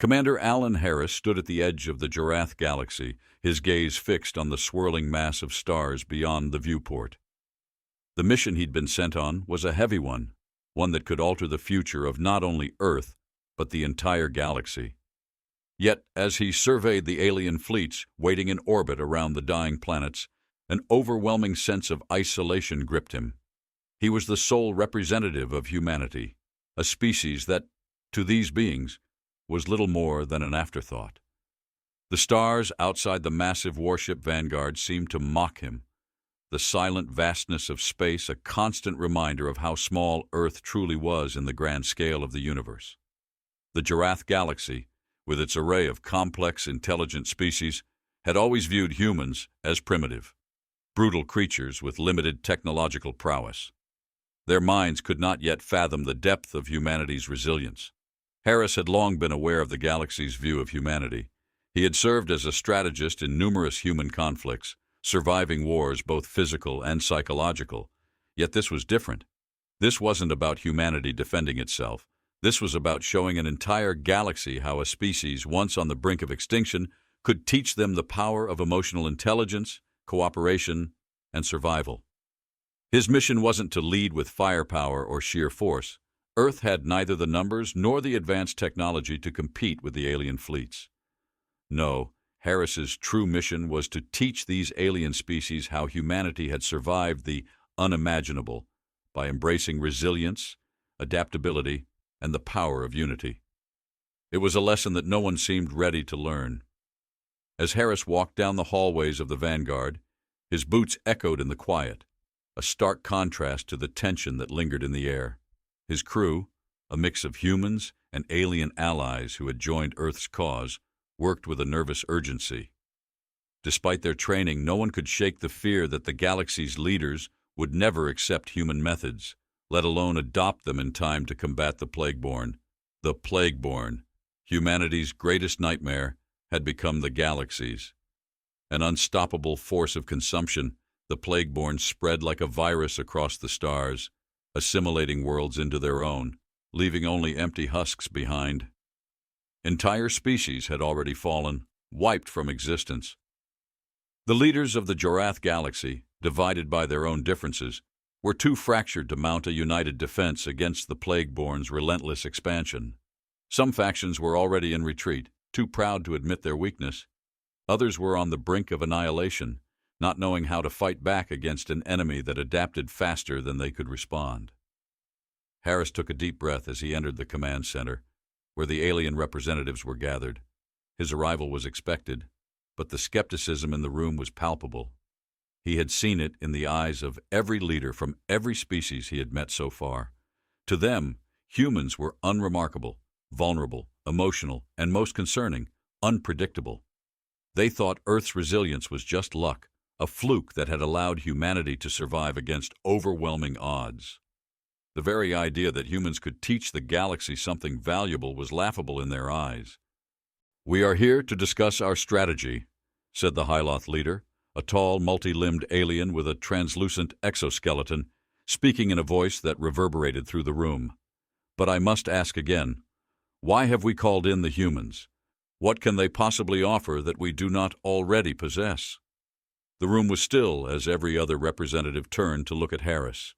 Commander Alan Harris stood at the edge of the Jarath galaxy, his gaze fixed on the swirling mass of stars beyond the viewport. The mission he'd been sent on was a heavy one that could alter the future of not only Earth, but the entire galaxy. Yet, as he surveyed the alien fleets waiting in orbit around the dying planets, an overwhelming sense of isolation gripped him. He was the sole representative of humanity, a species that, to these beings, was little more than an afterthought. The stars outside the massive warship Vanguard seemed to mock him, the silent vastness of space a constant reminder of how small Earth truly was in the grand scale of the universe. The Jarath galaxy, with its array of complex, intelligent species, had always viewed humans as primitive, brutal creatures with limited technological prowess. Their minds could not yet fathom the depth of humanity's resilience. Harris had long been aware of the galaxy's view of humanity. He had served as a strategist in numerous human conflicts, surviving wars both physical and psychological. Yet this was different. This wasn't about humanity defending itself. This was about showing an entire galaxy how a species once on the brink of extinction could teach them the power of emotional intelligence, cooperation, and survival. His mission wasn't to lead with firepower or sheer force. Earth had neither the numbers nor the advanced technology to compete with the alien fleets. No, Harris's true mission was to teach these alien species how humanity had survived the unimaginable by embracing resilience, adaptability, and the power of unity. It was a lesson that no one seemed ready to learn. As Harris walked down the hallways of the Vanguard, his boots echoed in the quiet, a stark contrast to the tension that lingered in the air. His crew, a mix of humans and alien allies who had joined Earth's cause, worked with a nervous urgency. Despite their training, no one could shake the fear that the galaxy's leaders would never accept human methods, let alone adopt them in time to combat the Plagueborn. The Plagueborn, humanity's greatest nightmare, had become the galaxy's. An unstoppable force of consumption, the Plagueborn spread like a virus across the stars, assimilating worlds into their own, leaving only empty husks behind. Entire species had already fallen, wiped from existence. The leaders of the Jarath galaxy, divided by their own differences, were too fractured to mount a united defense against the Plagueborn's relentless expansion. Some factions were already in retreat, too proud to admit their weakness. Others were on the brink of annihilation, not knowing how to fight back against an enemy that adapted faster than they could respond. Harris took a deep breath as he entered the command center, where the alien representatives were gathered. His arrival was expected, but the skepticism in the room was palpable. He had seen it in the eyes of every leader from every species he had met so far. To them, humans were unremarkable, vulnerable, emotional, and most concerning, unpredictable. They thought Earth's resilience was just luck, a fluke that had allowed humanity to survive against overwhelming odds. The very idea that humans could teach the galaxy something valuable was laughable in their eyes. "We are here to discuss our strategy," said the Hyloth leader, a tall, multi-limbed alien with a translucent exoskeleton, speaking in a voice that reverberated through the room. "But I must ask again, why have we called in the humans? What can they possibly offer that we do not already possess?" The room was still as every other representative turned to look at Harris.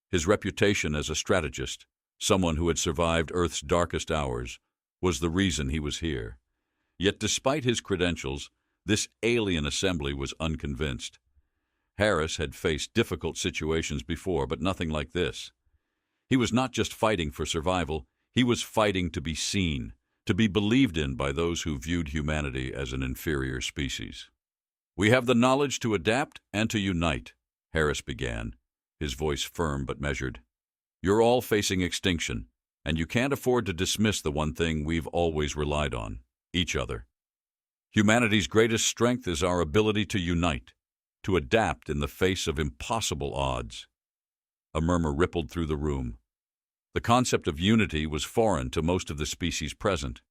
His reputation as a strategist, someone who had survived Earth's darkest hours, was the reason he was here. Yet despite his credentials, this alien assembly was unconvinced. Harris had faced difficult situations before, but nothing like this. He was not just fighting for survival, he was fighting to be seen, to be believed in by those who viewed humanity as an inferior species. "We have the knowledge to adapt and to unite," Harris began, his voice firm but measured. "You're all facing extinction, and you can't afford to dismiss the one thing we've always relied on, each other. Humanity's greatest strength is our ability to unite, to adapt in the face of impossible odds." A murmur rippled through the room. The concept of unity was foreign to most of the species present.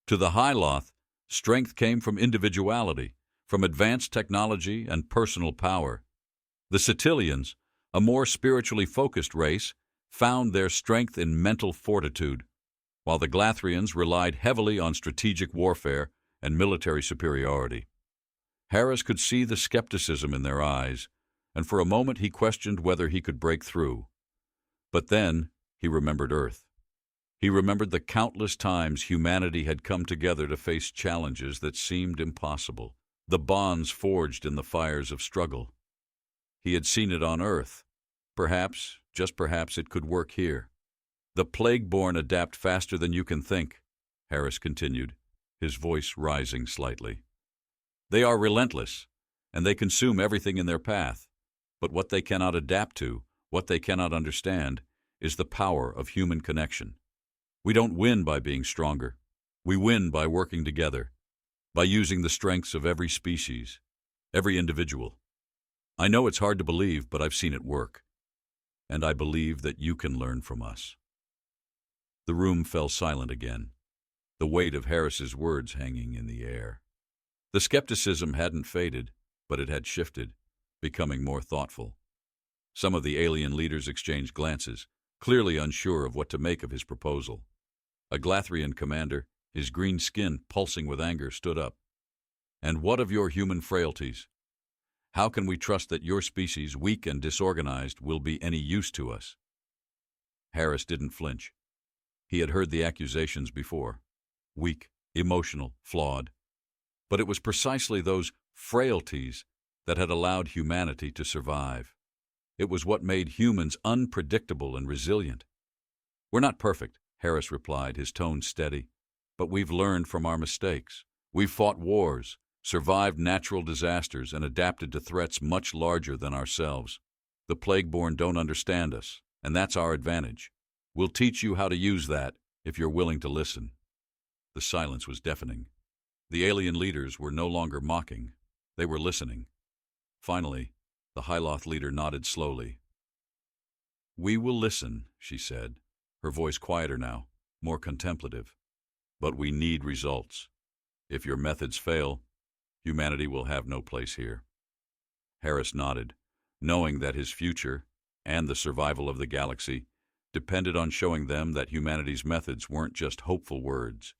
To the Hyloth, strength came from individuality, from advanced technology and personal power. The Cetilians, a more spiritually focused race, found their strength in mental fortitude, while the Glathrians relied heavily on strategic warfare and military superiority. Harris could see the skepticism in their eyes, and for a moment he questioned whether he could break through. But then he remembered Earth. He remembered the countless times humanity had come together to face challenges that seemed impossible, the bonds forged in the fires of struggle. He had seen it on Earth. Perhaps, just perhaps, it could work here. The Plagueborn adapt faster than you can think, Harris continued, his voice rising slightly. They are relentless, and they consume everything in their path. But what they cannot adapt to, what they cannot understand, is the power of human connection. We don't win by being stronger. We win by working together, by using the strengths of every species, every individual. I know it's hard to believe, but I've seen it work. And I believe that you can learn from us. The room fell silent again, the weight of Harris's words hanging in the air. The skepticism hadn't faded, but it had shifted, becoming more thoughtful. Some of the alien leaders exchanged glances, clearly unsure of what to make of his proposal. A Glathrian commander, his green skin pulsing with anger, stood up. "And what of your human frailties? How can we trust that your species, weak and disorganized, will be any use to us?" Harris didn't flinch. He had heard the accusations before. Weak, emotional, flawed. But it was precisely those frailties that had allowed humanity to survive. It was what made humans unpredictable and resilient. "We're not perfect," Harris replied, his tone steady. "But we've learned from our mistakes. We've fought wars, survived natural disasters, and adapted to threats much larger than ourselves. The Plagueborn don't understand us, and that's our advantage. We'll teach you how to use that if you're willing to listen." The silence was deafening. The alien leaders were no longer mocking. They were listening. Finally, the Hyloth leader nodded slowly. "We will listen," she said, her voice quieter now, more contemplative. "But we need results. If your methods fail, humanity will have no place here." Harris nodded, knowing that his future, and the survival of the galaxy, depended on showing them that humanity's methods weren't just hopeful words.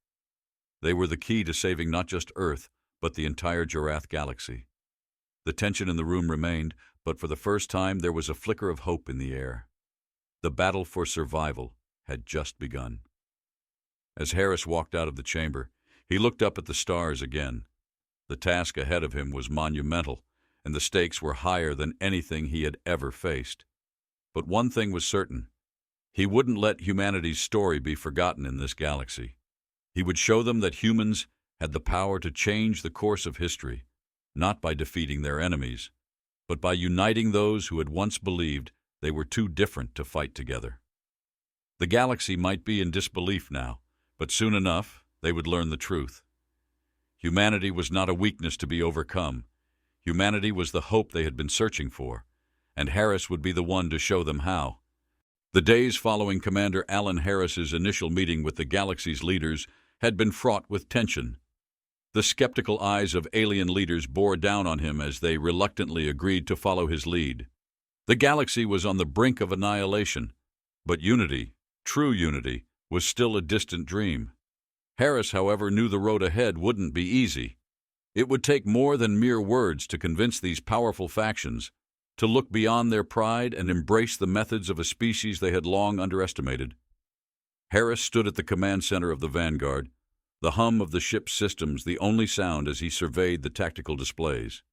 They were the key to saving not just Earth, but the entire Jarath galaxy. The tension in the room remained, but for the first time there was a flicker of hope in the air. The battle for survival had just begun. As Harris walked out of the chamber, he looked up at the stars again. The task ahead of him was monumental, and the stakes were higher than anything he had ever faced. But one thing was certain. He wouldn't let humanity's story be forgotten in this galaxy. He would show them that humans had the power to change the course of history, not by defeating their enemies, but by uniting those who had once believed they were too different to fight together. The galaxy might be in disbelief now, but soon enough they would learn the truth. Humanity was not a weakness to be overcome. Humanity was the hope they had been searching for, and Harris would be the one to show them how. The days following Commander Alan Harris's initial meeting with the galaxy's leaders had been fraught with tension. The skeptical eyes of alien leaders bore down on him as they reluctantly agreed to follow his lead. The galaxy was on the brink of annihilation, but unity, true unity, was still a distant dream. Harris, however, knew the road ahead wouldn't be easy. It would take more than mere words to convince these powerful factions to look beyond their pride and embrace the methods of a species they had long underestimated. Harris stood at the command center of the Vanguard, the hum of the ship's systems the only sound as he surveyed the tactical displays.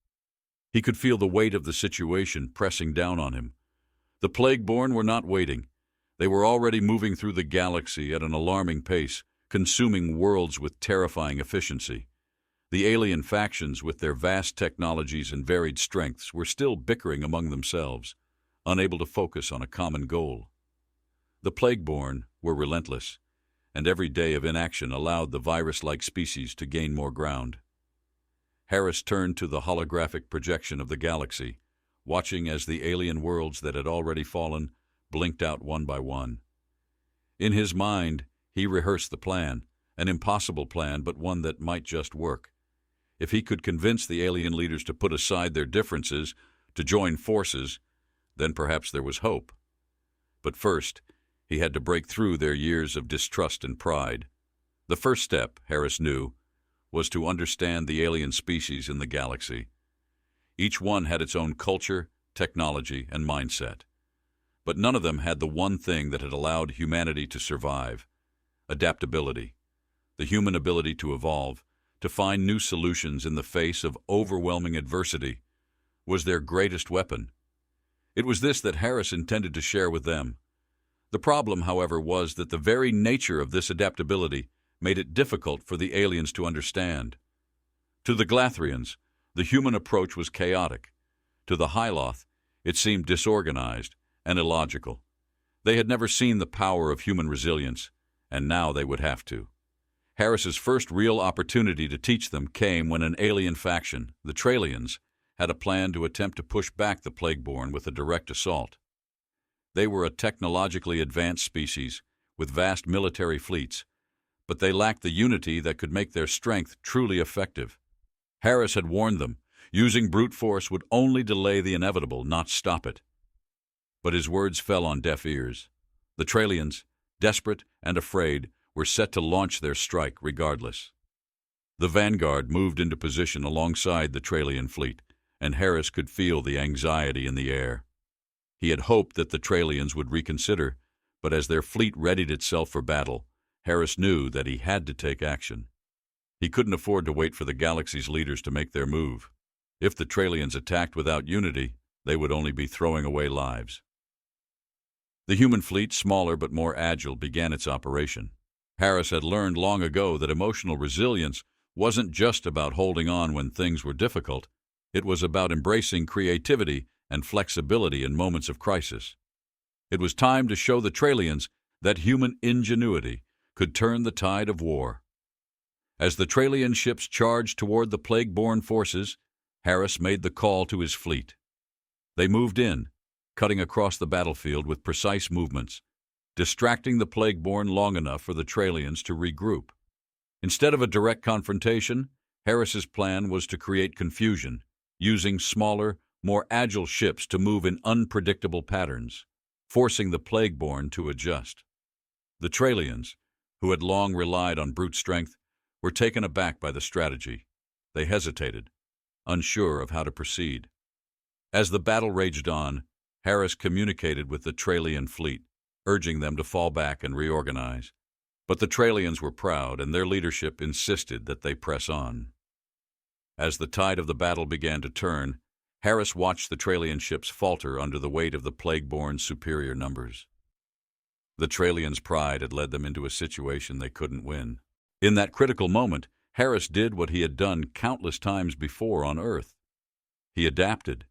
He could feel the weight of the situation pressing down on him. The Plagueborn were not waiting. They were already moving through the galaxy at an alarming pace, consuming worlds with terrifying efficiency. The alien factions, with their vast technologies and varied strengths, were still bickering among themselves, unable to focus on a common goal. The Plagueborn were relentless, and every day of inaction allowed the virus-like species to gain more ground. Harris turned to the holographic projection of the galaxy, watching as the alien worlds that had already fallen blinked out one by one. In his mind, he rehearsed the plan, an impossible plan, but one that might just work. If he could convince the alien leaders to put aside their differences, to join forces, then perhaps there was hope. But first, He had to break through their years of distrust and pride. The first step, Harris knew, was to understand the alien species in the galaxy. Each one had its own culture, technology, and mindset. But none of them had the one thing that had allowed humanity to survive: adaptability. The human ability to evolve, to find new solutions in the face of overwhelming adversity, was their greatest weapon. It was this that Harris intended to share with them. The problem, however, was that the very nature of this adaptability made it difficult for the aliens to understand. To the Glathrians, the human approach was chaotic. To the Hyloth, it seemed disorganized and illogical. They had never seen the power of human resilience, and now they would have to. Harris's first real opportunity to teach them came when an alien faction, the Trallians, had a plan to attempt to push back the Plagueborn with a direct assault. They were a technologically advanced species with vast military fleets, but they lacked the unity that could make their strength truly effective. Harris had warned them, using brute force would only delay the inevitable, not stop it. But his words fell on deaf ears. The Trallians, desperate and afraid, were set to launch their strike regardless. The vanguard moved into position alongside the Trallian fleet, and Harris could feel the anxiety in the air. He had hoped that the Trallians would reconsider, but as their fleet readied itself for battle, Harris knew that he had to take action. He couldn't afford to wait for the galaxy's leaders to make their move. If the Trallians attacked without unity, they would only be throwing away lives. The human fleet, smaller but more agile, began its operation. Harris had learned long ago that emotional resilience wasn't just about holding on when things were difficult. It was about embracing creativity and flexibility in moments of crisis. It was time to show the Trallians that human ingenuity could turn the tide of war. As the Trallian ships charged toward the Plagueborn forces, Harris made the call to his fleet. They moved in, cutting across the battlefield with precise movements, distracting the Plagueborn long enough for the Trallians to regroup. Instead of a direct confrontation, Harris's plan was to create confusion, using smaller, more agile ships to move in unpredictable patterns, forcing the Plagueborn to adjust. The Trallians, who had long relied on brute strength, were taken aback by the strategy. They hesitated, unsure of how to proceed. As the battle raged on, Harris communicated with the Trallian fleet, urging them to fall back and reorganize. But the Trallians were proud, and their leadership insisted that they press on. As the tide of the battle began to turn, Harris watched the Trallian ships falter under the weight of the Plagueborn's superior numbers. The Trallians' pride had led them into a situation they couldn't win. In that critical moment, Harris did what he had done countless times before on Earth. He adapted.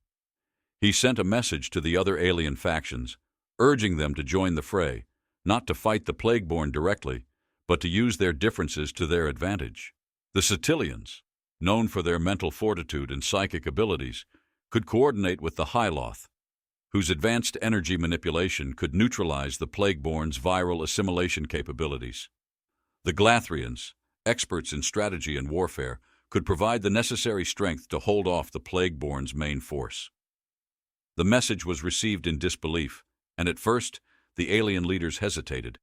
He sent a message to the other alien factions, urging them to join the fray, not to fight the Plagueborn directly, but to use their differences to their advantage. The Cetilians, known for their mental fortitude and psychic abilities, could coordinate with the Hyloth, whose advanced energy manipulation could neutralize the Plagueborn's viral assimilation capabilities. The Glathrians, experts in strategy and warfare, could provide the necessary strength to hold off the Plagueborn's main force. The message was received in disbelief, and at first the alien leaders hesitated.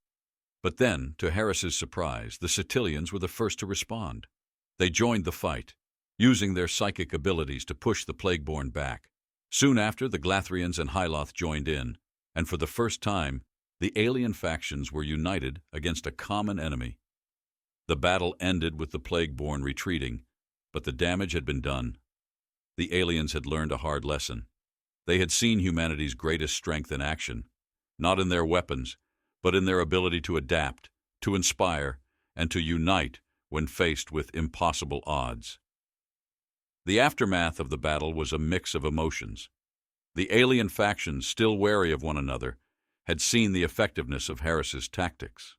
But then, to Harris's surprise, the Cetilians were the first to respond. They joined the fight, using their psychic abilities to push the Plagueborn back. Soon after, the Glathrians and Hyloth joined in, and for the first time, the alien factions were united against a common enemy. The battle ended with the Plagueborn retreating, but the damage had been done. The aliens had learned a hard lesson. They had seen humanity's greatest strength in action, not in their weapons, but in their ability to adapt, to inspire, and to unite when faced with impossible odds. The aftermath of the battle was a mix of emotions. The alien factions, still wary of one another, had seen the effectiveness of Harris's tactics.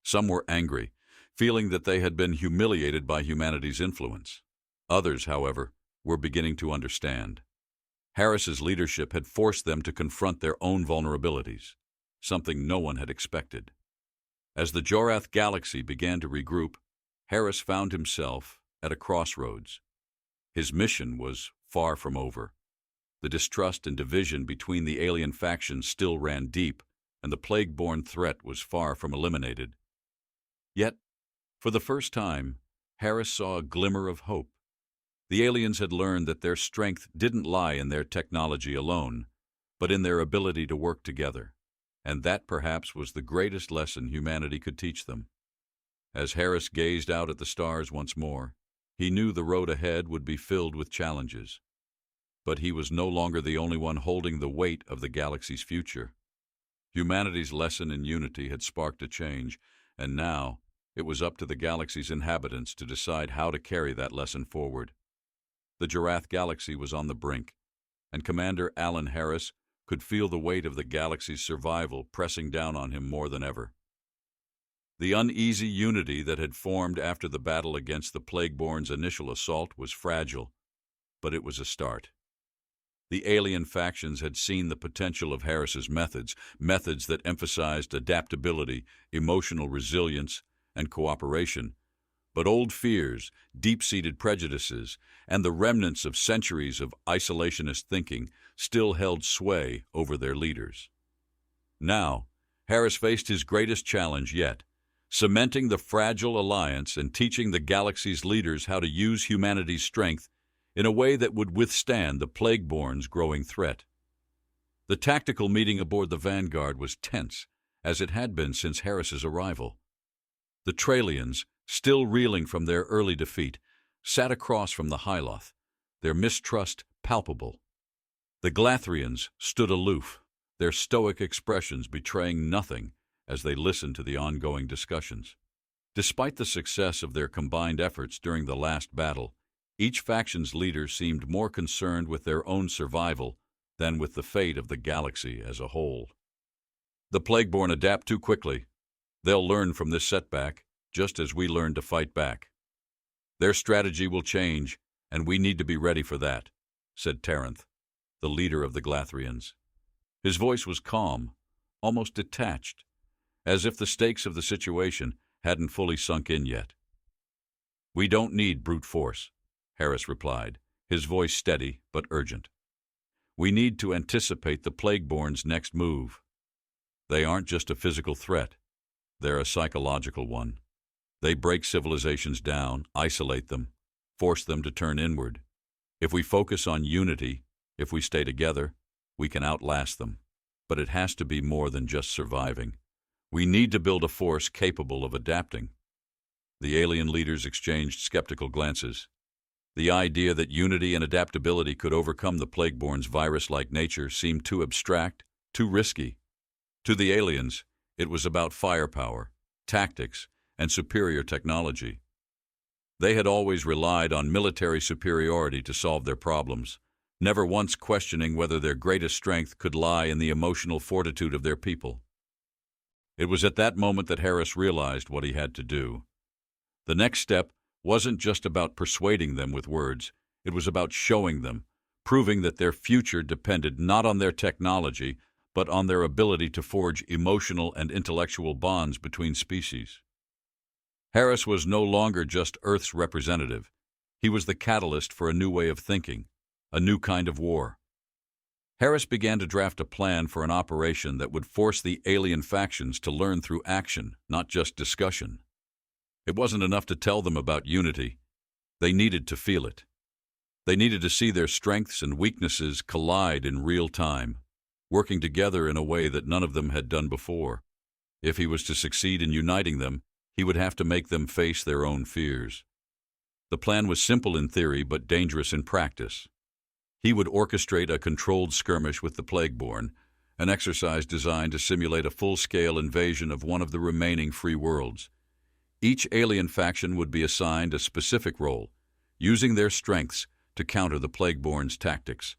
Some were angry, feeling that they had been humiliated by humanity's influence. Others, however, were beginning to understand. Harris's leadership had forced them to confront their own vulnerabilities, something no one had expected. As the Jorath galaxy began to regroup, Harris found himself at a crossroads. His mission was far from over. The distrust and division between the alien factions still ran deep, and the Plagueborn threat was far from eliminated. Yet, for the first time, Harris saw a glimmer of hope. The aliens had learned that their strength didn't lie in their technology alone, but in their ability to work together, and that perhaps was the greatest lesson humanity could teach them. As Harris gazed out at the stars once more, he knew the road ahead would be filled with challenges. But he was no longer the only one holding the weight of the galaxy's future. Humanity's lesson in unity had sparked a change, and now it was up to the galaxy's inhabitants to decide how to carry that lesson forward. The Jarath galaxy was on the brink, and Commander Alan Harris could feel the weight of the galaxy's survival pressing down on him more than ever. The uneasy unity that had formed after the battle against the Plagueborn's initial assault was fragile, but it was a start. The alien factions had seen the potential of Harris's methods that emphasized adaptability, emotional resilience, and cooperation. But old fears, deep-seated prejudices, and the remnants of centuries of isolationist thinking still held sway over their leaders. Now, Harris faced his greatest challenge yet, cementing the fragile alliance and teaching the galaxy's leaders how to use humanity's strength in a way that would withstand the Plagueborn's growing threat. The tactical meeting aboard the Vanguard was tense, as it had been since Harris's arrival. The Trallians, still reeling from their early defeat, sat across from the Hyloth, their mistrust palpable. The Glathrians stood aloof, their stoic expressions betraying nothing as they listened to the ongoing discussions. Despite the success of their combined efforts during the last battle, each faction's leader seemed more concerned with their own survival than with the fate of the galaxy as a whole. The Plagueborn adapt too quickly. They'll learn from this setback, just as we learned to fight back. Their strategy will change, and we need to be ready for that, said Taranth, the leader of the Glathrians. His voice was calm, almost detached, as if the stakes of the situation hadn't fully sunk in yet. We don't need brute force, Harris replied, his voice steady but urgent. We need to anticipate the Plagueborn's next move. They aren't just a physical threat. They're a psychological one. They break civilizations down, isolate them, force them to turn inward. If we focus on unity, if we stay together, we can outlast them. But it has to be more than just surviving. We need to build a force capable of adapting. The alien leaders exchanged skeptical glances. The idea that unity and adaptability could overcome the Plagueborn's virus-like nature seemed too abstract, too risky. To the aliens, it was about firepower, tactics, and superior technology. They had always relied on military superiority to solve their problems, never once questioning whether their greatest strength could lie in the emotional fortitude of their people. It was at that moment that Harris realized what he had to do. The next step wasn't just about persuading them with words, it was about showing them, proving that their future depended not on their technology, but on their ability to forge emotional and intellectual bonds between species. Harris was no longer just Earth's representative. He was the catalyst for a new way of thinking, a new kind of war. Harris began to draft a plan for an operation that would force the alien factions to learn through action, not just discussion. It wasn't enough to tell them about unity. They needed to feel it. They needed to see their strengths and weaknesses collide in real time, working together in a way that none of them had done before. If he was to succeed in uniting them, he would have to make them face their own fears. The plan was simple in theory but dangerous in practice. He would orchestrate a controlled skirmish with the Plagueborn, an exercise designed to simulate a full-scale invasion of one of the remaining free worlds. Each alien faction would be assigned a specific role, using their strengths to counter the Plagueborn's tactics.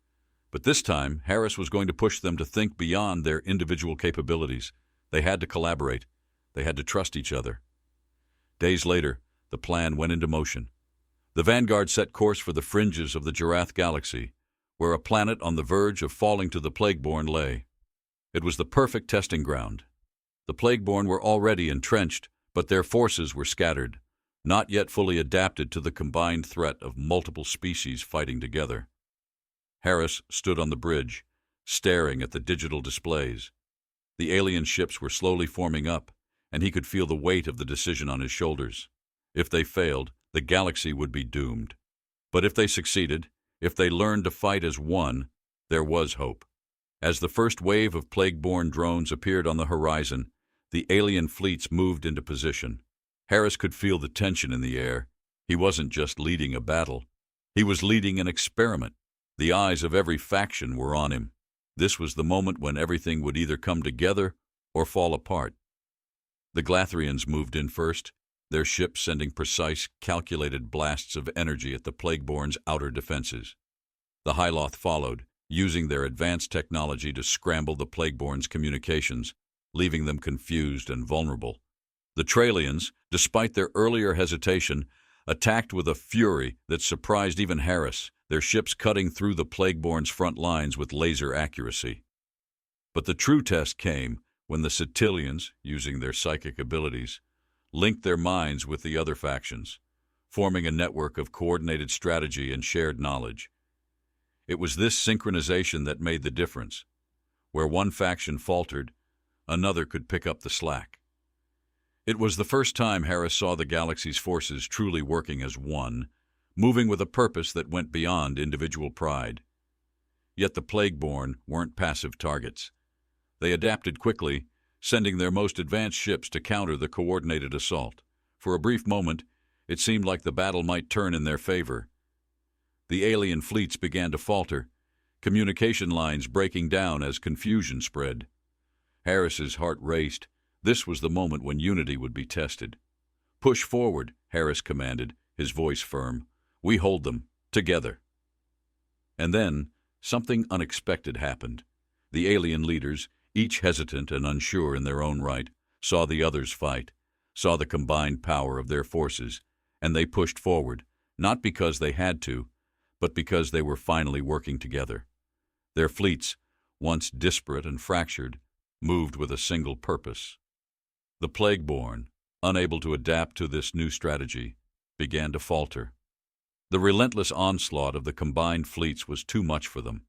But this time, Harris was going to push them to think beyond their individual capabilities. They had to collaborate. They had to trust each other. Days later, the plan went into motion. The Vanguard set course for the fringes of the Jarath galaxy, where a planet on the verge of falling to the Plagueborn lay. It was the perfect testing ground. The Plagueborn were already entrenched, but their forces were scattered, not yet fully adapted to the combined threat of multiple species fighting together. Harris stood on the bridge, staring at the digital displays. The alien ships were slowly forming up, and he could feel the weight of the decision on his shoulders. If they failed, the galaxy would be doomed. But if they succeeded, if they learned to fight as one, there was hope. As the first wave of Plagueborn drones appeared on the horizon, the alien fleets moved into position. Harris could feel the tension in the air. He wasn't just leading a battle. He was leading an experiment. The eyes of every faction were on him. This was the moment when everything would either come together or fall apart. The Glathrians moved in first, their ships sending precise, calculated blasts of energy at the Plagueborn's outer defenses. The Hyloth followed, using their advanced technology to scramble the Plagueborn's communications, leaving them confused and vulnerable. The Trallians, despite their earlier hesitation, attacked with a fury that surprised even Harris, their ships cutting through the Plagueborn's front lines with laser accuracy. But the true test came when the Cetilians, using their psychic abilities, linked their minds with the other factions, forming a network of coordinated strategy and shared knowledge. It was this synchronization that made the difference. Where one faction faltered, another could pick up the slack. It was the first time Harris saw the galaxy's forces truly working as one, moving with a purpose that went beyond individual pride. Yet the Plagueborn weren't passive targets. They adapted quickly, sending their most advanced ships to counter the coordinated assault. For a brief moment, it seemed like the battle might turn in their favor. The alien fleets began to falter, communication lines breaking down as confusion spread. Harris's heart raced. This was the moment when unity would be tested. "Push forward," Harris commanded, his voice firm. "We hold them, together." And then, something unexpected happened. The alien leaders, each hesitant and unsure in their own right, saw the others fight, saw the combined power of their forces, and they pushed forward, not because they had to, but because they were finally working together. Their fleets, once disparate and fractured, moved with a single purpose. The Plagueborn, unable to adapt to this new strategy, began to falter. The relentless onslaught of the combined fleets was too much for them.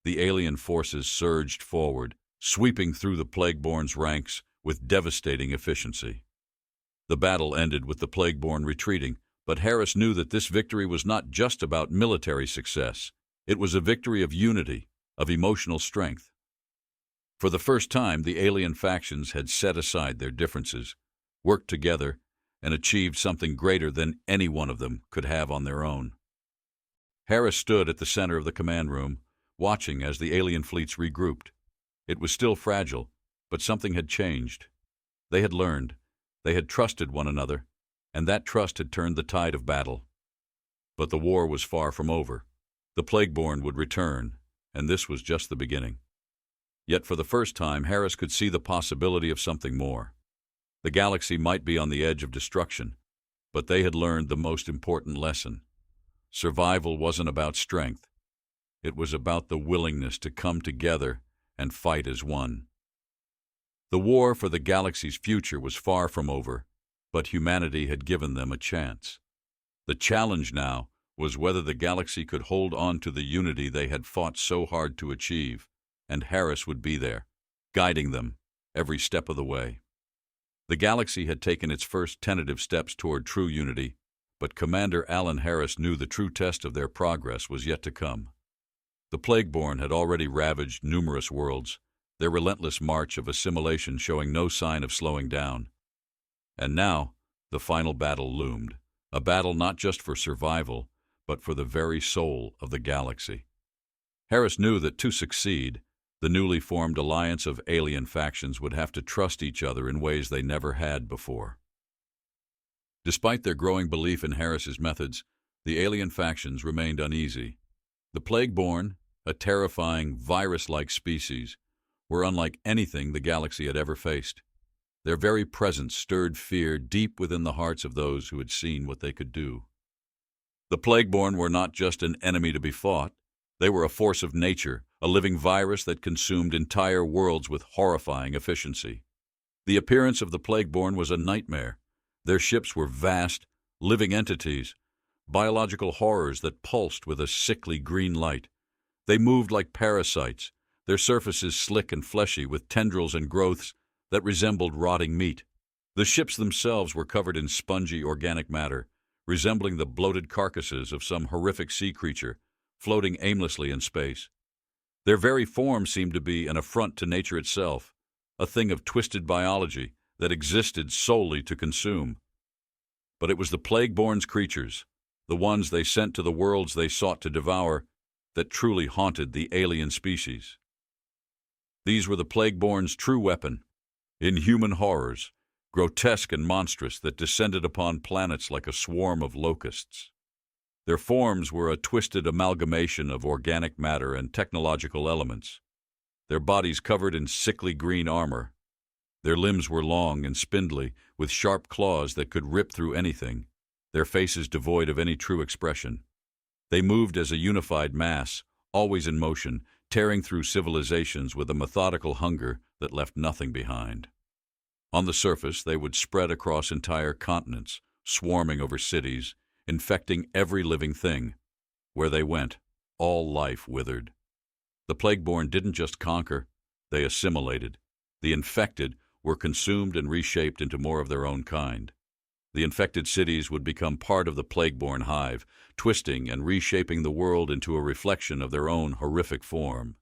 The alien forces surged forward, sweeping through the Plagueborn's ranks with devastating efficiency. The battle ended with the Plagueborn retreating, but Harris knew that this victory was not just about military success. It was a victory of unity, of emotional strength. For the first time, the alien factions had set aside their differences, worked together, and achieved something greater than any one of them could have on their own. Harris stood at the center of the command room, watching as the alien fleets regrouped. It was still fragile, but something had changed. They had learned, they had trusted one another, and that trust had turned the tide of battle. But the war was far from over. The Plagueborn would return, and this was just the beginning. Yet for the first time, Harris could see the possibility of something more. The galaxy might be on the edge of destruction, but they had learned the most important lesson. Survival wasn't about strength. It was about the willingness to come together and fight as one. The war for the galaxy's future was far from over, but humanity had given them a chance. The challenge now was whether the galaxy could hold on to the unity they had fought so hard to achieve, and Harris would be there, guiding them every step of the way. The galaxy had taken its first tentative steps toward true unity, but Commander Alan Harris knew the true test of their progress was yet to come. The Plagueborn had already ravaged numerous worlds, their relentless march of assimilation showing no sign of slowing down. And now, the final battle loomed, a battle not just for survival, but for the very soul of the galaxy. Harris knew that to succeed, the newly formed alliance of alien factions would have to trust each other in ways they never had before. Despite their growing belief in Harris's methods, the alien factions remained uneasy. The Plagueborn, a terrifying, virus-like species, were unlike anything the galaxy had ever faced. Their very presence stirred fear deep within the hearts of those who had seen what they could do. The Plagueborn were not just an enemy to be fought. They were a force of nature, a living virus that consumed entire worlds with horrifying efficiency. The appearance of the Plagueborn was a nightmare. Their ships were vast, living entities, biological horrors that pulsed with a sickly green light. They moved like parasites, their surfaces slick and fleshy with tendrils and growths that resembled rotting meat. The ships themselves were covered in spongy organic matter, resembling the bloated carcasses of some horrific sea creature floating aimlessly in space. Their very form seemed to be an affront to nature itself, a thing of twisted biology that existed solely to consume. But it was the Plagueborn's creatures, the ones they sent to the worlds they sought to devour, that truly haunted the alien species. These were the Plagueborn's true weapon, inhuman horrors, grotesque and monstrous, that descended upon planets like a swarm of locusts. Their forms were a twisted amalgamation of organic matter and technological elements, their bodies covered in sickly green armor. Their limbs were long and spindly, with sharp claws that could rip through anything, their faces devoid of any true expression. They moved as a unified mass, always in motion, tearing through civilizations with a methodical hunger that left nothing behind. On the surface, they would spread across entire continents, swarming over cities, infecting every living thing. Where they went, all life withered. The Plagueborn didn't just conquer, they assimilated. The infected were consumed and reshaped into more of their own kind. The infected cities would become part of the Plagueborn hive, twisting and reshaping the world into a reflection of their own horrific form.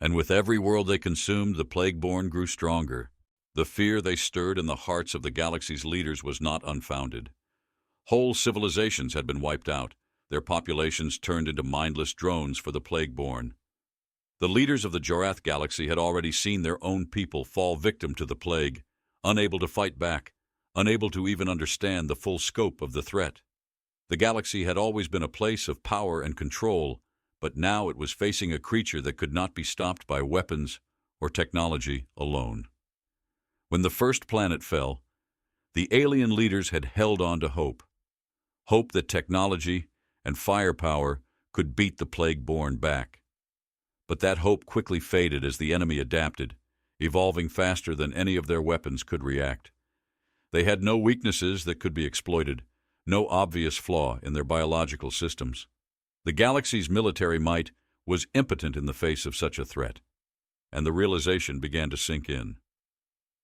And with every world they consumed, the Plagueborn grew stronger. The fear they stirred in the hearts of the galaxy's leaders was not unfounded. Whole civilizations had been wiped out, their populations turned into mindless drones for the Plagueborn. The leaders of the Jorath galaxy had already seen their own people fall victim to the plague, unable to fight back, unable to even understand the full scope of the threat. The galaxy had always been a place of power and control, but now it was facing a creature that could not be stopped by weapons or technology alone. When the first planet fell, the alien leaders had held on to hope. Hope that technology and firepower could beat the Plagueborn back. But that hope quickly faded as the enemy adapted, evolving faster than any of their weapons could react. They had no weaknesses that could be exploited, no obvious flaw in their biological systems. The galaxy's military might was impotent in the face of such a threat, and the realization began to sink in.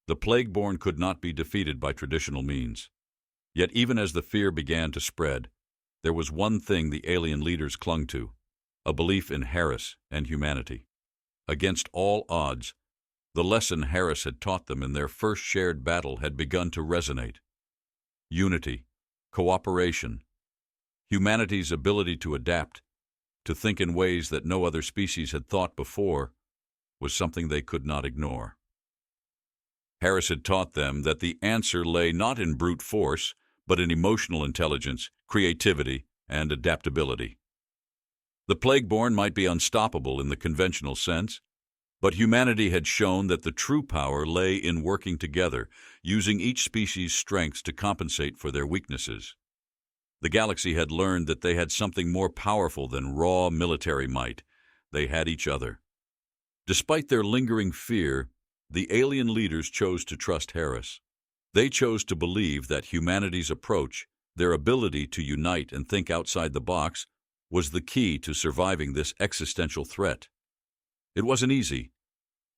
The Plagueborn could not be defeated by traditional means. Yet even as the fear began to spread, there was one thing the alien leaders clung to: a belief in Harris and humanity. Against all odds, the lesson Harris had taught them in their first shared battle had begun to resonate. Unity, cooperation, humanity's ability to adapt, to think in ways that no other species had thought before, was something they could not ignore. Harris had taught them that the answer lay not in brute force, but in emotional intelligence, creativity, and adaptability. The Plagueborn might be unstoppable in the conventional sense, but humanity had shown that the true power lay in working together, using each species' strengths to compensate for their weaknesses. The galaxy had learned that they had something more powerful than raw military might. They had each other. Despite their lingering fear, the alien leaders chose to trust Harris. They chose to believe that humanity's approach, their ability to unite and think outside the box, was the key to surviving this existential threat. It wasn't easy.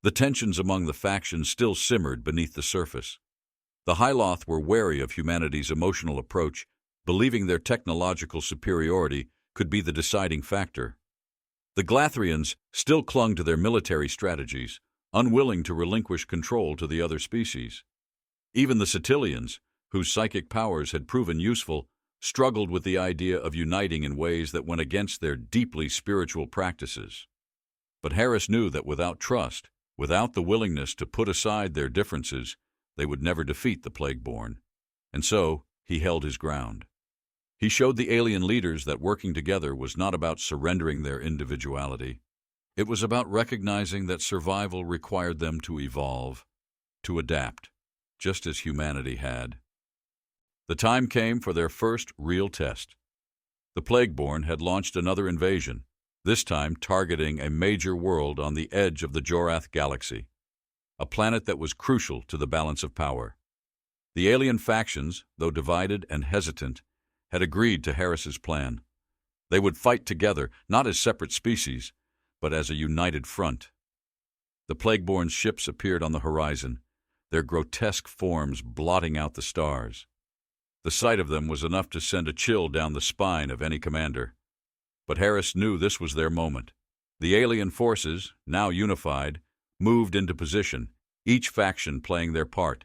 The tensions among the factions still simmered beneath the surface. The Hyloth were wary of humanity's emotional approach, believing their technological superiority could be the deciding factor. The Glathrians still clung to their military strategies, unwilling to relinquish control to the other species. Even the Cetilians, whose psychic powers had proven useful, struggled with the idea of uniting in ways that went against their deeply spiritual practices. But Harris knew that without trust, without the willingness to put aside their differences, they would never defeat the Plagueborn. And so he held his ground. He showed the alien leaders that working together was not about surrendering their individuality. It was about recognizing that survival required them to evolve, to adapt, just as humanity had. The time came for their first real test. The Plagueborn had launched another invasion, this time targeting a major world on the edge of the Jorath galaxy, a planet that was crucial to the balance of power. The alien factions, though divided and hesitant, had agreed to Harris's plan. They would fight together, not as separate species, but as a united front. The Plagueborn ships appeared on the horizon, their grotesque forms blotting out the stars. The sight of them was enough to send a chill down the spine of any commander. But Harris knew this was their moment. The alien forces, now unified, moved into position, each faction playing their part.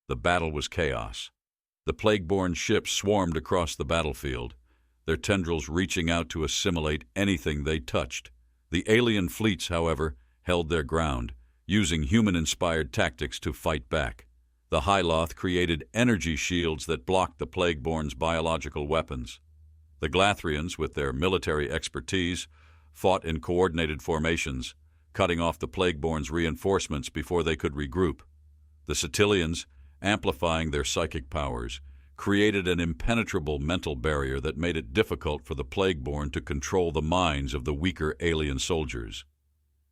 The battle was chaos. The Plagueborn ships swarmed across the battlefield, their tendrils reaching out to assimilate anything they touched. The alien fleets, however, held their ground, using human-inspired tactics to fight back. The Hyloth created energy shields that blocked the Plagueborn's biological weapons. The Glathrians, with their military expertise, fought in coordinated formations, cutting off the Plagueborn's reinforcements before they could regroup. The Cetilians, amplifying their psychic powers, created an impenetrable mental barrier that made it difficult for the Plagueborn to control the minds of the weaker alien soldiers.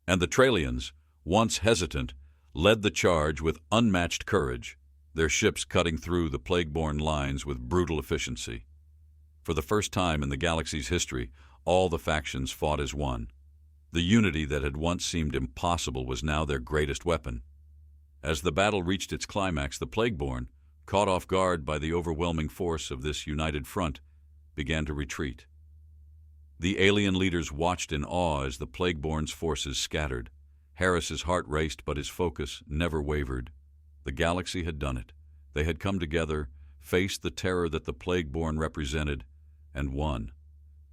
And the Trallians, once hesitant, led the charge with unmatched courage, their ships cutting through the Plagueborn lines with brutal efficiency. For the first time in the galaxy's history, all the factions fought as one. The unity that had once seemed impossible was now their greatest weapon. As the battle reached its climax, the Plagueborn, caught off guard by the overwhelming force of this united front, began to retreat. The alien leaders watched in awe as the Plagueborn's forces scattered. Harris's heart raced, but his focus never wavered. The galaxy had done it. They had come together, faced the terror that the Plagueborn represented, and won.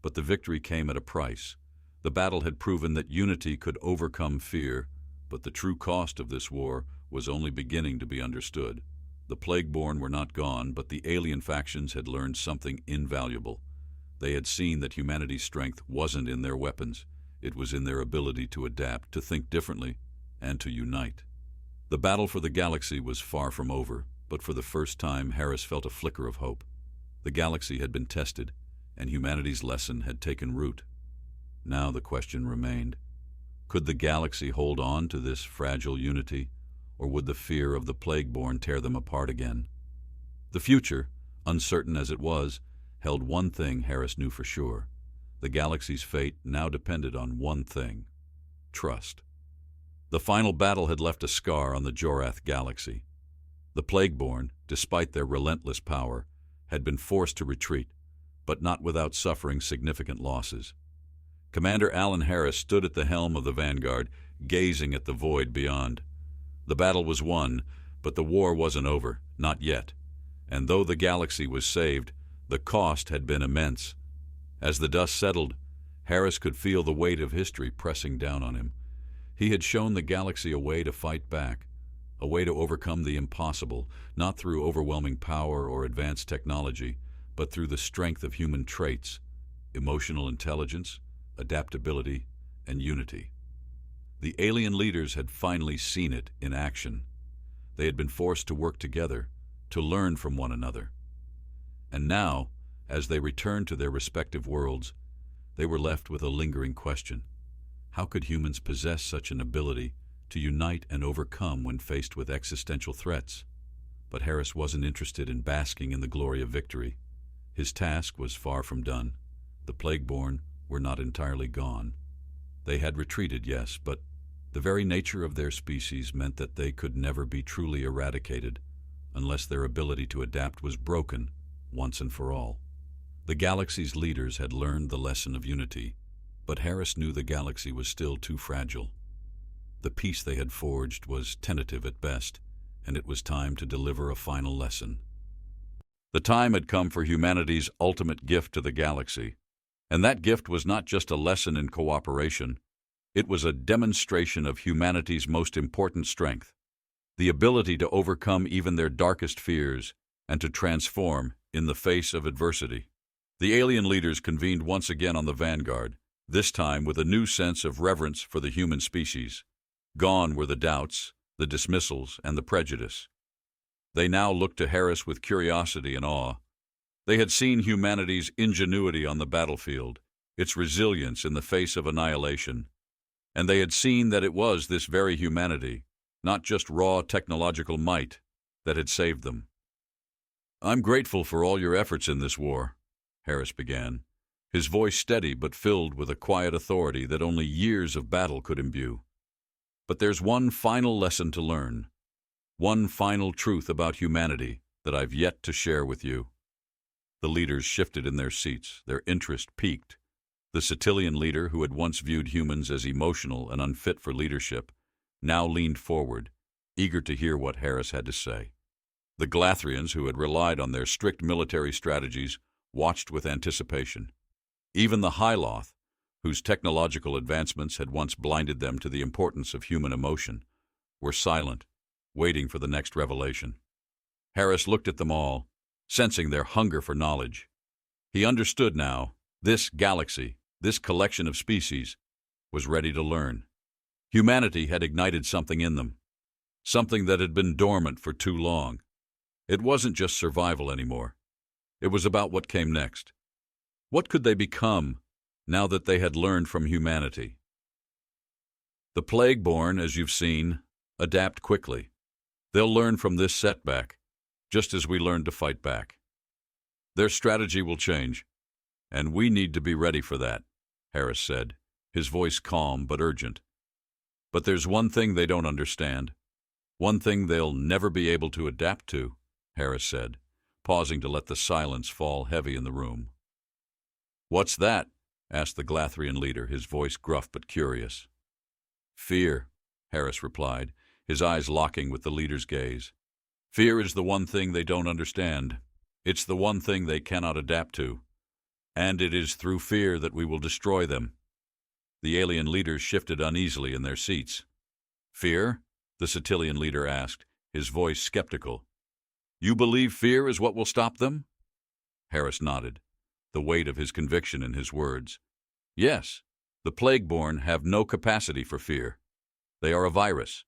But the victory came at a price. The battle had proven that unity could overcome fear, but the true cost of this war was only beginning to be understood. The Plagueborn were not gone, but the alien factions had learned something invaluable. They had seen that humanity's strength wasn't in their weapons. It was in their ability to adapt, to think differently, and to unite. The battle for the galaxy was far from over, but for the first time Harris felt a flicker of hope. The galaxy had been tested, and humanity's lesson had taken root. Now the question remained: could the galaxy hold on to this fragile unity, or would the fear of the Plagueborn tear them apart again? The future, uncertain as it was, held one thing Harris knew for sure. The galaxy's fate now depended on one thing: trust. The final battle had left a scar on the Jorath galaxy. The Plagueborn, despite their relentless power, had been forced to retreat, but not without suffering significant losses. Commander Alan Harris stood at the helm of the Vanguard, gazing at the void beyond. The battle was won, but the war wasn't over, not yet. And though the galaxy was saved, the cost had been immense. As the dust settled, Harris could feel the weight of history pressing down on him. He had shown the galaxy a way to fight back, a way to overcome the impossible, not through overwhelming power or advanced technology, but through the strength of human traits: emotional intelligence, adaptability, and unity. The alien leaders had finally seen it in action. They had been forced to work together, to learn from one another. And now, as they returned to their respective worlds, they were left with a lingering question: how could humans possess such an ability to unite and overcome when faced with existential threats? But Harris wasn't interested in basking in the glory of victory. His task was far from done. The Plagueborn were not entirely gone. They had retreated, yes, but the very nature of their species meant that they could never be truly eradicated unless their ability to adapt was broken once and for all. The galaxy's leaders had learned the lesson of unity, but Harris knew the galaxy was still too fragile. The peace they had forged was tentative at best, and it was time to deliver a final lesson. The time had come for humanity's ultimate gift to the galaxy, and that gift was not just a lesson in cooperation. It was a demonstration of humanity's most important strength: the ability to overcome even their darkest fears and to transform in the face of adversity. The alien leaders convened once again on the Vanguard, this time with a new sense of reverence for the human species. Gone were the doubts, the dismissals, and the prejudice. They now looked to Harris with curiosity and awe. They had seen humanity's ingenuity on the battlefield, its resilience in the face of annihilation, and they had seen that it was this very humanity, not just raw technological might, that had saved them. "I'm grateful for all your efforts in this war," Harris began, his voice steady but filled with a quiet authority that only years of battle could imbue. But there's one final lesson to learn, one final truth about humanity that I've yet to share with you." The leaders shifted in their seats, their interest piqued. The Cetilian leader, who had once viewed humans as emotional and unfit for leadership, now leaned forward, eager to hear what Harris had to say. The Galathrians, who had relied on their strict military strategies, watched with anticipation. Even the Hyloth, whose technological advancements had once blinded them to the importance of human emotion, were silent, waiting for the next revelation. Harris looked at them all, sensing their hunger for knowledge. He understood now, this galaxy, this collection of species, was ready to learn. Humanity had ignited something in them, something that had been dormant for too long. It wasn't just survival anymore. It was about what came next. What could they become now that they had learned from humanity? The Plagueborn, as you've seen, adapt quickly. They'll learn from this setback, just as we learned to fight back. Their strategy will change, and we need to be ready for that, Harris said, his voice calm but urgent. But there's one thing they don't understand, one thing they'll never be able to adapt to, Harris said, pausing to let the silence fall heavy in the room. "What's that?" asked the Galathrian leader, his voice gruff but curious. "Fear," Harris replied, his eyes locking with the leader's gaze. "Fear is the one thing they don't understand. It's the one thing they cannot adapt to. And it is through fear that we will destroy them." The alien leaders shifted uneasily in their seats. "Fear?" the Cetilian leader asked, his voice skeptical. "You believe fear is what will stop them?" Harris nodded, the weight of his conviction in his words. "Yes, the Plagueborn have no capacity for fear. They are a virus.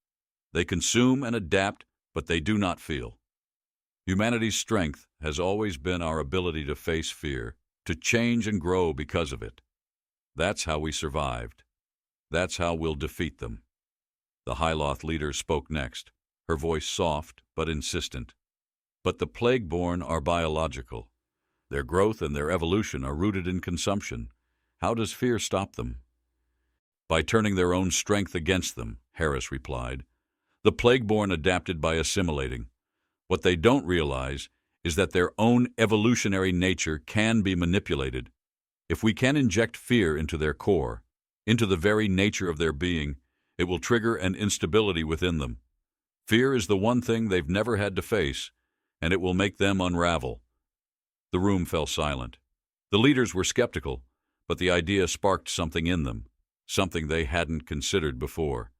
They consume and adapt, but they do not feel. Humanity's strength has always been our ability to face fear, to change and grow because of it. That's how we survived. That's how we'll defeat them." The Hyloth leader spoke next, her voice soft but insistent. "But the Plagueborn are biological. Their growth and their evolution are rooted in consumption. How does fear stop them?" "By turning their own strength against them," Harris replied. "The Plagueborn adapted by assimilating. What they don't realize is that their own evolutionary nature can be manipulated. If we can inject fear into their core, into the very nature of their being, it will trigger an instability within them. Fear is the one thing they've never had to face, and it will make them unravel." The room fell silent. The leaders were skeptical, but the idea sparked something in them, something they hadn't considered before.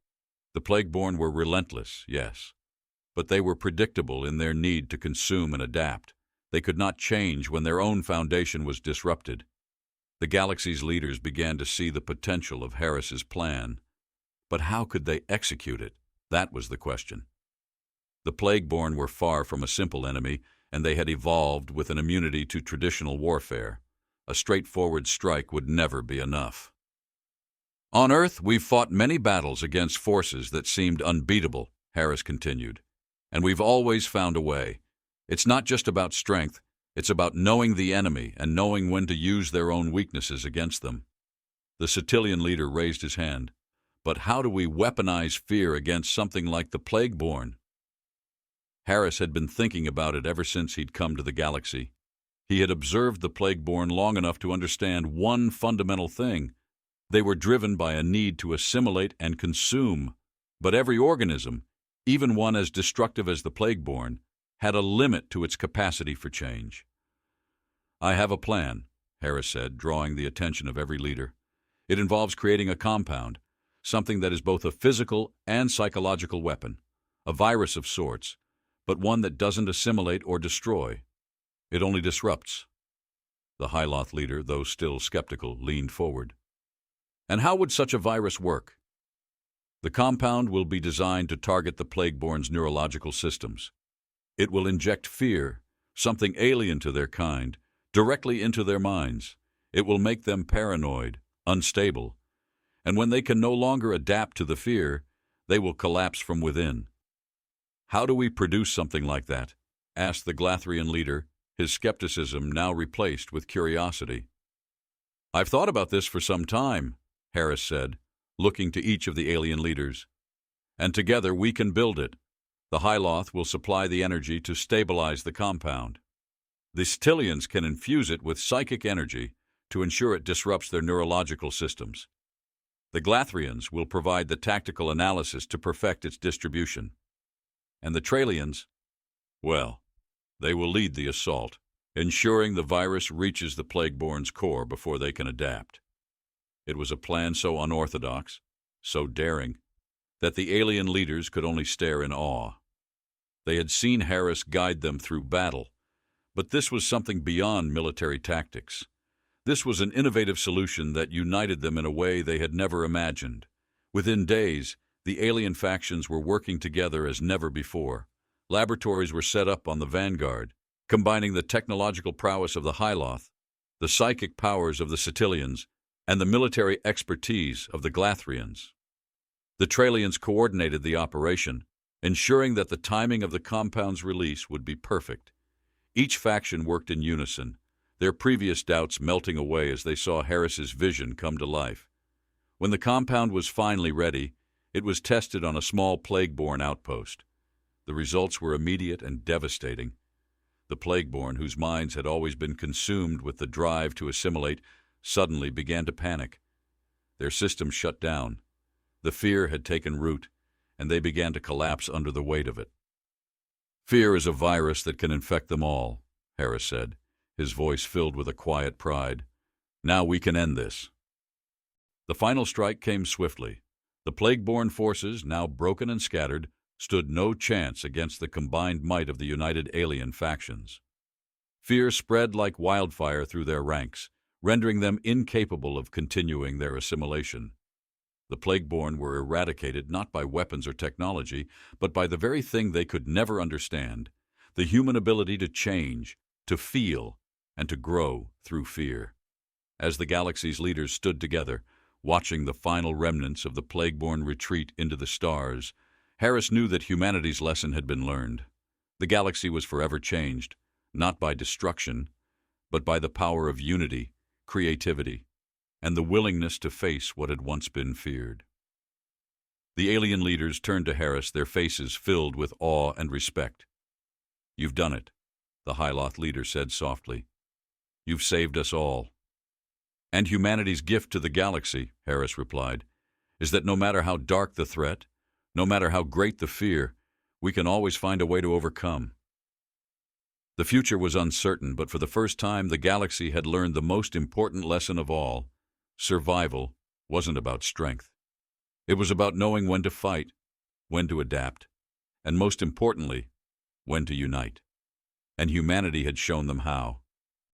The Plagueborn were relentless, yes, but they were predictable in their need to consume and adapt. They could not change when their own foundation was disrupted. The galaxy's leaders began to see the potential of Harris's plan. But how could they execute it? That was the question. The Plagueborn were far from a simple enemy, and they had evolved with an immunity to traditional warfare. A straightforward strike would never be enough. "On Earth, we've fought many battles against forces that seemed unbeatable," Harris continued, "and we've always found a way. It's not just about strength, it's about knowing the enemy and knowing when to use their own weaknesses against them." The Cetilian leader raised his hand. "But how do we weaponize fear against something like the Plagueborn?" Harris had been thinking about it ever since he'd come to the galaxy. He had observed the Plagueborn long enough to understand one fundamental thing. They were driven by a need to assimilate and consume. But every organism, even one as destructive as the Plagueborn, had a limit to its capacity for change. "I have a plan," Harris said, drawing the attention of every leader. "It involves creating a compound, something that is both a physical and psychological weapon, a virus of sorts, but one that doesn't assimilate or destroy. It only disrupts." The Hyloth leader, though still skeptical, leaned forward. "And how would such a virus work?" "The compound will be designed to target the Plagueborn's neurological systems. It will inject fear, something alien to their kind, directly into their minds. It will make them paranoid, unstable, and when they can no longer adapt to the fear, they will collapse from within." "How do we produce something like that?" asked the Galathrian leader, his skepticism now replaced with curiosity. "I've thought about this for some time," Harris said, looking to each of the alien leaders. And together we can build it. The Hyloth will supply the energy to stabilize the compound. The Stellians can infuse it with psychic energy to ensure it disrupts their neurological systems. The Glathrians will provide the tactical analysis to perfect its distribution. And the Tralians, well, they will lead the assault, ensuring the virus reaches the Plagueborn's core before they can adapt. It was a plan so unorthodox, so daring, that the alien leaders could only stare in awe. They had seen Harris guide them through battle, but this was something beyond military tactics. This was an innovative solution that united them in a way they had never imagined. Within days, the alien factions were working together as never before. Laboratories were set up on the Vanguard, combining the technological prowess of the Hyloth, the psychic powers of the Stellians, and the military expertise of the Glathrians. The Tralians coordinated the operation, ensuring that the timing of the compound's release would be perfect. Each faction worked in unison, their previous doubts melting away as they saw Harris's vision come to life. When the compound was finally ready, it was tested on a small Plagueborn outpost. The results were immediate and devastating. The Plagueborn, whose minds had always been consumed with the drive to assimilate, suddenly began to panic. Their systems shut down. The fear had taken root, and they began to collapse under the weight of it. "Fear is a virus that can infect them all," Harris said, his voice filled with a quiet pride. "Now we can end this." The final strike came swiftly. The Plagueborn forces, now broken and scattered, stood no chance against the combined might of the united alien factions. Fear spread like wildfire through their ranks, rendering them incapable of continuing their assimilation. The Plagueborn were eradicated not by weapons or technology, but by the very thing they could never understand, the human ability to change, to feel, and to grow through fear. As the galaxy's leaders stood together, watching the final remnants of the Plagueborn retreat into the stars, Harris knew that humanity's lesson had been learned. The galaxy was forever changed, not by destruction, but by the power of unity, creativity, and the willingness to face what had once been feared. The alien leaders turned to Harris, their faces filled with awe and respect. "You've done it," the Hyloth leader said softly. "You've saved us all." "And humanity's gift to the galaxy," Harris replied, "is that no matter how dark the threat, no matter how great the fear, we can always find a way to overcome." The future was uncertain, but for the first time the galaxy had learned the most important lesson of all. Survival wasn't about strength. It was about knowing when to fight, when to adapt, and most importantly, when to unite. And humanity had shown them how.